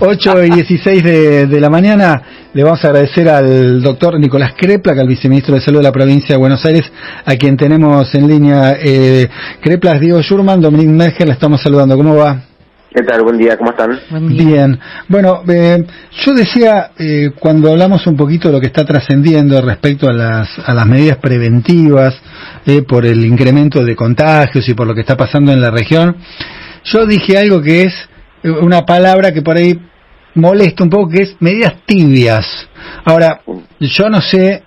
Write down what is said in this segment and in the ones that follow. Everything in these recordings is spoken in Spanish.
8:16 de la mañana. Le vamos a agradecer al doctor Nicolás Kreplak, al viceministro de Salud de la provincia de Buenos Aires, a quien tenemos en línea. Kreplak, Diego Schurman, Dominique Merger, la estamos saludando. ¿Cómo va? ¿Qué tal? Buen día, ¿cómo están? Bien. Bueno, yo decía, cuando hablamos un poquito de lo que está trascendiendo respecto a las medidas preventivas, por el incremento de contagios y por lo que está pasando en la región, yo dije algo que es una palabra que por ahí molesta un poco, que es medidas tibias. Ahora, yo no sé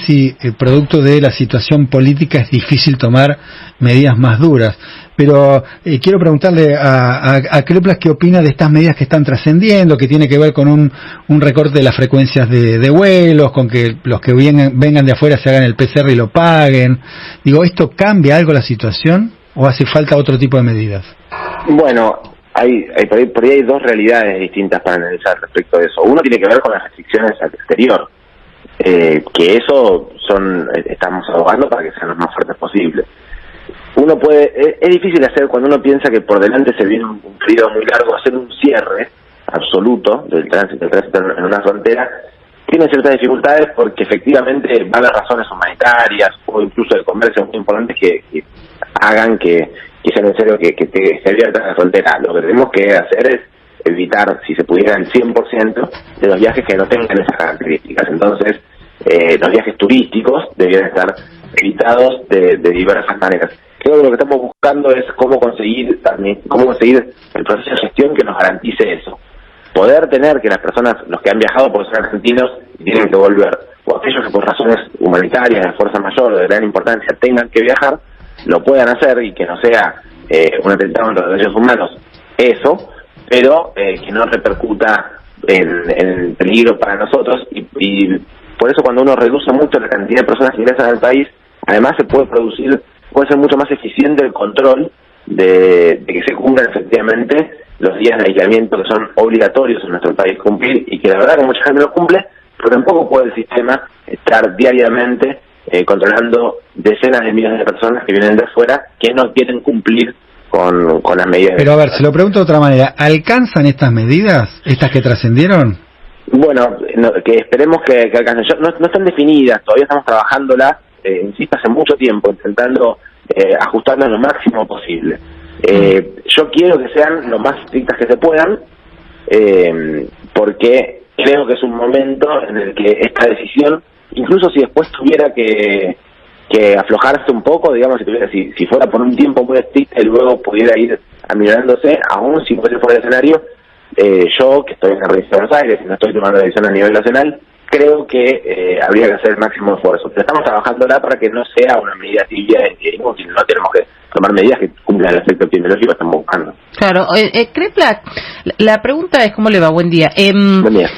si producto de la situación política es difícil tomar medidas más duras, pero quiero preguntarle a Kreplak qué opina de estas medidas que están trascendiendo, que tiene que ver con un recorte de las frecuencias de vuelos, con que los que vengan de afuera se hagan el PCR y lo paguen. Digo, ¿esto cambia algo la situación o hace falta otro tipo de medidas? Bueno, por ahí hay dos realidades distintas para analizar respecto de eso. Uno tiene que ver con las restricciones al exterior, que eso estamos abogando para que sean los más fuertes posibles. Es difícil hacer cuando uno piensa que por delante se viene un periodo muy largo, hacer un cierre absoluto del tránsito en una frontera. Tiene ciertas dificultades porque efectivamente va a haber razones humanitarias o incluso de comercio muy importantes que hagan que sea necesario que se abierta la frontera. Lo que tenemos que hacer es evitar, si se pudiera, el 100% de los viajes que no tengan esas características. Entonces, los viajes turísticos debieran estar evitados de diversas maneras. Creo que lo que estamos buscando es cómo conseguir el proceso de gestión que nos garantice eso. Poder tener que las personas, los que han viajado por ser argentinos y tienen que volver, o aquellos que por razones humanitarias, de fuerza mayor o de gran importancia tengan que viajar, lo puedan hacer y que no sea un atentado contra los derechos humanos, eso, pero que no repercuta en peligro para nosotros y por eso cuando uno reduce mucho la cantidad de personas que ingresan al país, además puede ser mucho más eficiente el control de que se cumplan efectivamente los días de aislamiento que son obligatorios en nuestro país cumplir y que la verdad que mucha gente lo cumple, pero tampoco puede el sistema estar diariamente controlando decenas de millones de personas que vienen de fuera que no quieren cumplir con las medidas. Pero a ver, se lo pregunto de otra manera, ¿alcanzan estas medidas, estas que trascendieron? Bueno, que esperemos que alcancen. No están definidas, todavía estamos trabajándolas, insisto, hace mucho tiempo, intentando ajustarlas lo máximo posible. Yo quiero que sean lo más estrictas que se puedan, porque creo que es un momento en el que esta decisión, incluso si después tuviera que aflojarse un poco, digamos, si fuera por un tiempo muy estricta y luego pudiera ir aminorándose, aún si fuese fuera del escenario, yo, que estoy en la provincia de Buenos Aires y no estoy tomando decisión a nivel nacional, creo que habría que hacer el máximo esfuerzo. Pero estamos trabajándola para que no sea una medida tibia en que no tenemos que tomar medidas que cumplan el efecto epidemiológico que estamos buscando. Claro, Kreplak, la pregunta es, ¿cómo le va? Buen día. Buen día.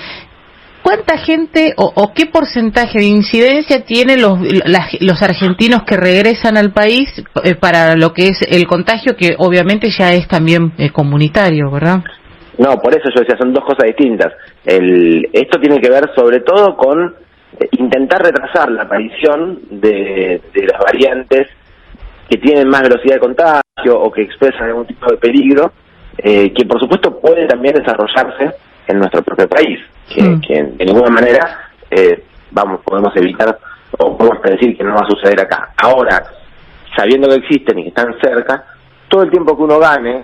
¿Cuánta gente o qué porcentaje de incidencia tienen los argentinos que regresan al país para lo que es el contagio, que obviamente ya es también comunitario, ¿verdad? No, por eso yo decía, son dos cosas distintas. Esto tiene que ver sobre todo con intentar retrasar la aparición de las variantes que tienen más velocidad de contagio o que expresan algún tipo de peligro, que por supuesto puede también desarrollarse en nuestro propio país, que de ninguna manera podemos evitar o podemos predecir que no va a suceder acá. Ahora, sabiendo que existen y que están cerca, todo el tiempo que uno gane,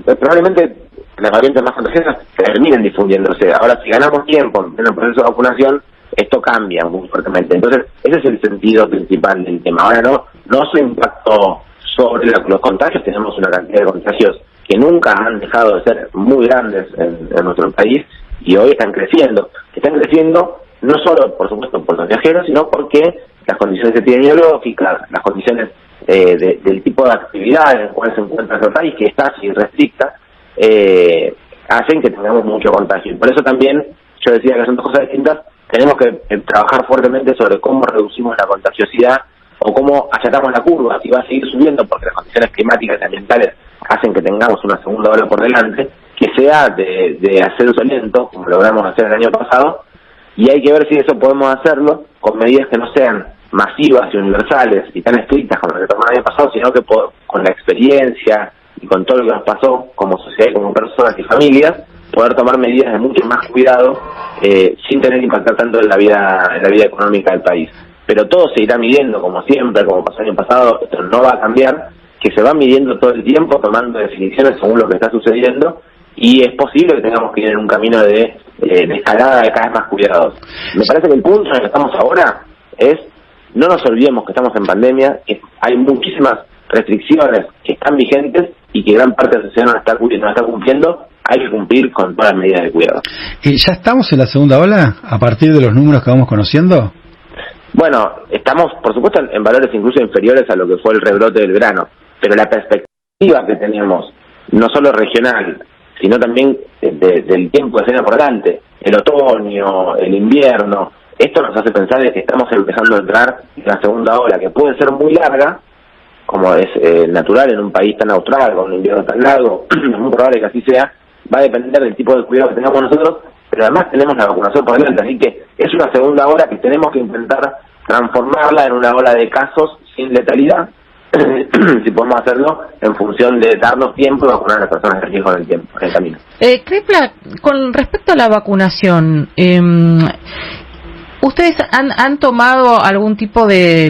probablemente las variantes más contagiosas terminen difundiéndose. Ahora, si ganamos tiempo en el proceso de vacunación, esto cambia muy fuertemente. Entonces, ese es el sentido principal del tema. Ahora no su impacto sobre los contagios. Tenemos una cantidad de contagios que nunca han dejado de ser muy grandes en nuestro país y hoy están creciendo. Están creciendo no solo, por supuesto, por los viajeros, sino porque las condiciones epidemiológicas, las condiciones del tipo de actividad en el cual se encuentra nuestro país, que está así restricta, hacen que tengamos mucho contagio. Y por eso también, yo decía que son dos cosas distintas, tenemos que trabajar fuertemente sobre cómo reducimos la contagiosidad o cómo achatamos la curva, si va a seguir subiendo porque las condiciones climáticas y ambientales hacen que tengamos una segunda ola por delante, que sea de ascenso lento, como logramos hacer el año pasado, y hay que ver si eso podemos hacerlo con medidas que no sean masivas y universales y tan estrictas como lo que tomó el año pasado, sino que con la experiencia y con todo lo que nos pasó como sociedad y como personas y familias, poder tomar medidas de mucho más cuidado sin tener que impactar tanto en la vida económica del país. Pero todo se irá midiendo, como siempre, como pasó el año pasado. Esto no va a cambiar, que se va midiendo todo el tiempo, tomando definiciones según lo que está sucediendo, y es posible que tengamos que ir en un camino de escalada de cada vez más cuidados. Me parece que el punto en el que estamos ahora es, no nos olvidemos que estamos en pandemia, que hay muchísimas restricciones que están vigentes y que gran parte de la sociedad no está cumpliendo. Hay que cumplir con todas las medidas de cuidado. ¿Ya estamos en la segunda ola a partir de los números que vamos conociendo? Bueno, estamos, por supuesto, en valores incluso inferiores a lo que fue el rebrote del verano, pero la perspectiva que tenemos, no solo regional, sino también del tiempo que se viene por delante, el otoño, el invierno, esto nos hace pensar de que estamos empezando a entrar en la segunda ola, que puede ser muy larga, como es natural en un país tan austral, con un invierno tan largo, es muy probable que así sea. Va a depender del tipo de cuidado que tengamos nosotros, pero además tenemos la vacunación por delante, así que es una segunda ola que tenemos que intentar transformarla en una ola de casos sin letalidad, si podemos hacerlo, en función de darnos tiempo y vacunar a las personas de riesgo en el camino. Crepla, con respecto a la vacunación, ¿ustedes han tomado algún tipo de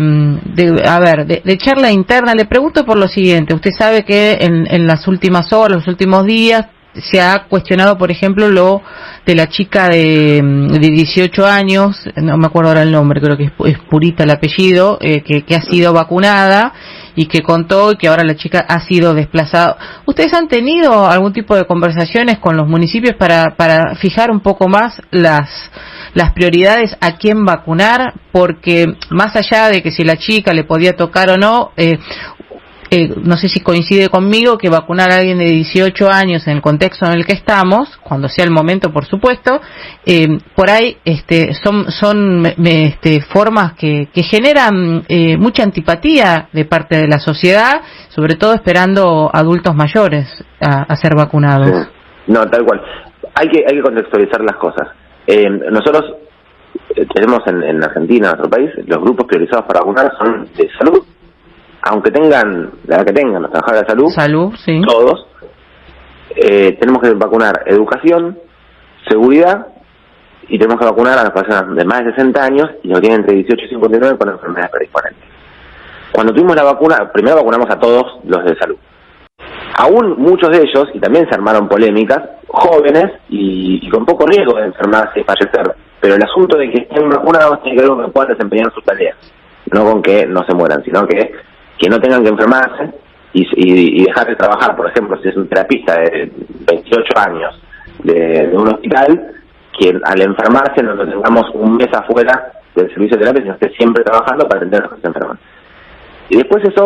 charla interna? Le pregunto por lo siguiente. Usted sabe que en las últimas horas, los últimos días, se ha cuestionado, por ejemplo, lo de la chica de 18 años, no me acuerdo ahora el nombre, creo que es Purita el apellido, que ha sido vacunada y que contó que ahora la chica ha sido desplazada. ¿Ustedes han tenido algún tipo de conversaciones con los municipios para fijar un poco más las prioridades a quién vacunar? Porque más allá de que si la chica le podía tocar o no, no sé si coincide conmigo que vacunar a alguien de 18 años en el contexto en el que estamos, cuando sea el momento, por supuesto, por ahí son formas que generan mucha antipatía de parte de la sociedad, sobre todo esperando adultos mayores a ser vacunados. Sí. No, tal cual. Hay que contextualizar las cosas. Nosotros tenemos en Argentina, en nuestro país, los grupos priorizados para vacunar son de salud, aunque tengan la edad que tengan los trabajadores de salud, sí. Todos, tenemos que vacunar educación, seguridad, y tenemos que vacunar a las personas de más de 60 años y los que tienen entre 18 y 59 con enfermedades predisponentes. Cuando tuvimos la vacuna, primero vacunamos a todos los de salud. Aún muchos de ellos, y también se armaron polémicas, jóvenes y con poco riesgo de enfermarse y fallecer, pero el asunto de que estén vacunados tiene que ver con que puedan desempeñar sus tareas, no con que no se mueran, sino que no tengan que enfermarse y dejar de trabajar. Por ejemplo, si es un terapista de 28 años de un hospital, que al enfermarse no lo tengamos un mes afuera del servicio de terapia, sino que esté siempre trabajando para atender a los que se enferman. Y después eso,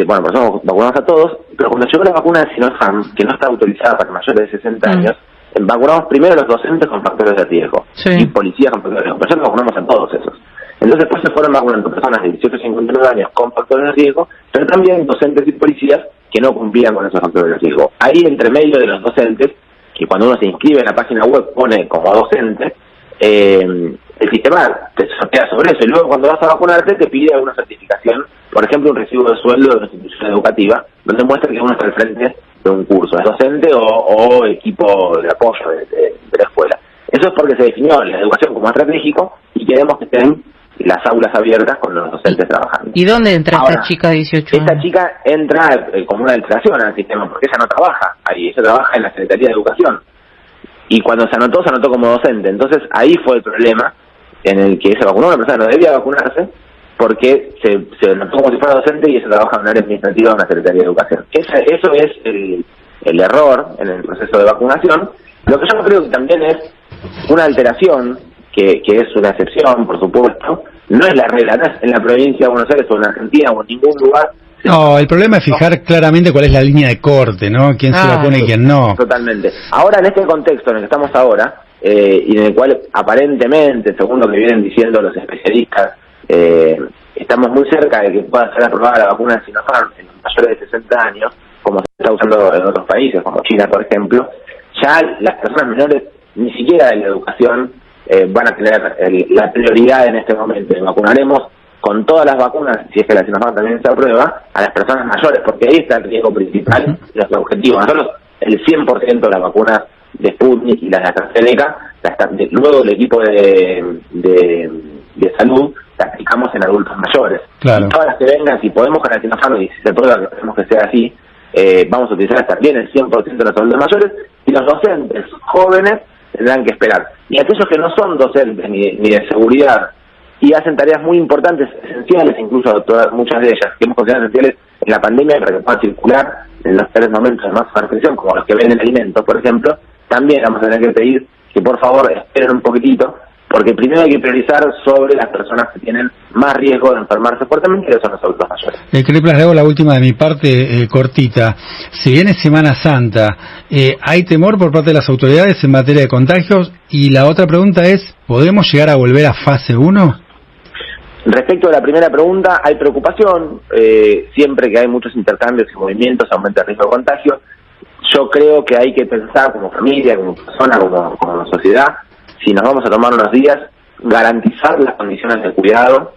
por eso vacunamos a todos, pero cuando llegó la vacuna de Sinopharm, que no está autorizada para mayores de 60 años, vacunamos primero a los docentes con factores de riesgo, y policías con factores de riesgo, pero nosotros vacunamos a todos esos. Entonces después se fueron vacunando personas de 18 a 59 años con factores de riesgo, pero también docentes y policías que no cumplían con esos factores de riesgo. Ahí, entre medio de los docentes, que cuando uno se inscribe en la página web pone como docente, el sistema te sortea sobre eso, y luego cuando vas a vacunarte te pide alguna certificación, por ejemplo un recibo de sueldo de una institución educativa, donde muestra que uno está al frente de un curso, es docente o equipo de apoyo de la escuela. Eso es porque se definió la educación como estratégico y queremos que estén las aulas abiertas con los docentes trabajando. ¿Y dónde entra esta chica de 18 años? Esta chica entra como una alteración al sistema, porque ella no trabaja ahí, ella trabaja en la Secretaría de Educación. Y cuando se anotó como docente. Entonces ahí fue el problema en el que se vacunó una persona que no debía vacunarse, porque se anotó como si fuera docente y ella trabaja en un área administrativa de una Secretaría de Educación. Eso es el error en el proceso de vacunación. Lo que yo creo que también es una alteración, que es una excepción, por supuesto, no es la regla, no es en la provincia de Buenos Aires o en Argentina o en ningún lugar. No, el problema es fijar claramente cuál es la línea de corte, ¿no? Quién se vacuna y quién no. Totalmente. Ahora, en este contexto en el que estamos ahora, y en el cual aparentemente, según lo que vienen diciendo los especialistas, estamos muy cerca de que pueda ser aprobada la vacuna de Sinopharm en los mayores de 60 años, como se está usando en otros países, como China, por ejemplo. Ya las personas menores, ni siquiera de la educación, van a tener la prioridad en este momento. Vacunaremos con todas las vacunas, si es que la Sinopharm también se aprueba, a las personas mayores, porque ahí está el riesgo principal y nuestro objetivo. Nosotros, el 100% de las vacunas Sputnik y las de AstraZeneca, luego el equipo de salud la aplicamos en adultos mayores. Claro. Y todas las que vengan, si podemos con la Sinopharm y si se prueba que queremos que sea así, vamos a utilizar también el 100% de los adultos mayores, y los docentes jóvenes tendrán que esperar. Y aquellos que no son docentes ni de seguridad y hacen tareas muy importantes, esenciales, incluso muchas de ellas que hemos considerado esenciales en la pandemia para que puedan circular en los peores momentos de más restricción, como los que venden alimentos, por ejemplo, también vamos a tener que pedir que por favor esperen un poquitito, porque primero hay que priorizar sobre las personas que tienen más riesgo de enfermarse fuertemente, que son los adultos mayores. Creplas, le hago la última de mi parte, cortita. Si viene Semana Santa, ¿hay temor por parte de las autoridades en materia de contagios? Y la otra pregunta es, ¿podemos llegar a volver a fase 1? Respecto a la primera pregunta, hay preocupación. Siempre que hay muchos intercambios y movimientos aumenta el riesgo de contagio. Yo creo que hay que pensar como familia, como persona, como sociedad, si nos vamos a tomar unos días, garantizar las condiciones de cuidado,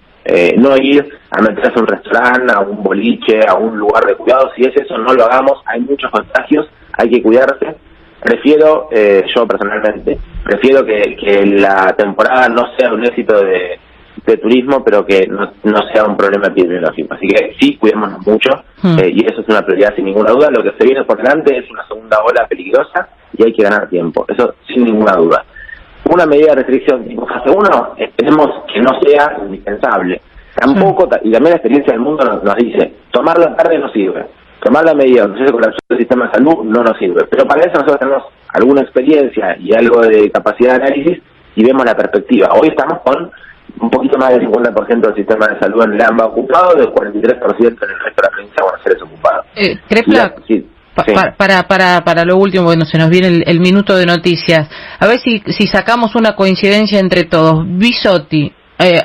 no ir a meterse a un restaurante, a un boliche, a un lugar de cuidado. Si es eso, no lo hagamos. Hay muchos contagios, hay que cuidarse. Prefiero, yo personalmente, prefiero que la temporada no sea un éxito de turismo, pero que no sea un problema epidemiológico. Así que sí, cuidémonos mucho, y eso es una prioridad sin ninguna duda. Lo que se viene por delante es una segunda ola peligrosa y hay que ganar tiempo, eso sin ninguna duda. Una medida de restricción tipo fase 1, esperemos que no sea indispensable. Tampoco, y también la experiencia del mundo nos dice, tomar la tarde no sirve, tomar la medida donde se colapsó el sistema de salud no nos sirve, pero para eso nosotros tenemos alguna experiencia y algo de capacidad de análisis y vemos la perspectiva. Hoy estamos con un poquito más del 50% del sistema de salud en el AMBA ocupado, del 43% en el resto de la provincia de Buenos Aires ocupado. Crepla, sí. Para lo último, bueno, se nos viene el minuto de noticias. A ver si sacamos una coincidencia entre todos. Bisotti,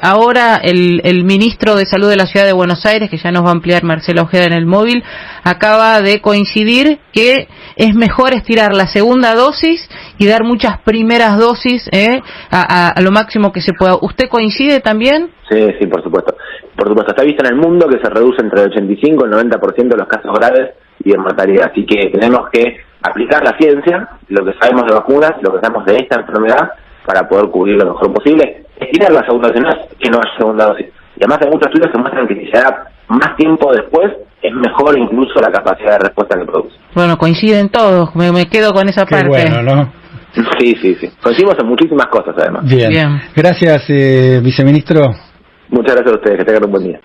ahora el ministro de Salud de la Ciudad de Buenos Aires, que ya nos va a ampliar Marcelo Ojeda en el móvil, acaba de coincidir que es mejor estirar la segunda dosis y dar muchas primeras dosis a lo máximo que se pueda. ¿Usted coincide también? Sí, por supuesto. Por supuesto, está visto en el mundo que se reduce entre el 85 y el 90% de los casos graves y de mortalidad. Así que tenemos que aplicar la ciencia, lo que sabemos de vacunas, lo que sabemos de esta enfermedad, para poder cubrir lo mejor posible. Estirar la segunda dosis, no es que no haya segunda dosis. Y además hay muchos estudios que muestran que si se da más tiempo después, es mejor incluso la capacidad de respuesta que produce. Bueno, coinciden todos, me quedo con esa parte. Bueno, ¿no? Sí. Coincidimos en muchísimas cosas, además. Bien. Gracias, viceministro. Muchas gracias a ustedes, que tengan un buen día.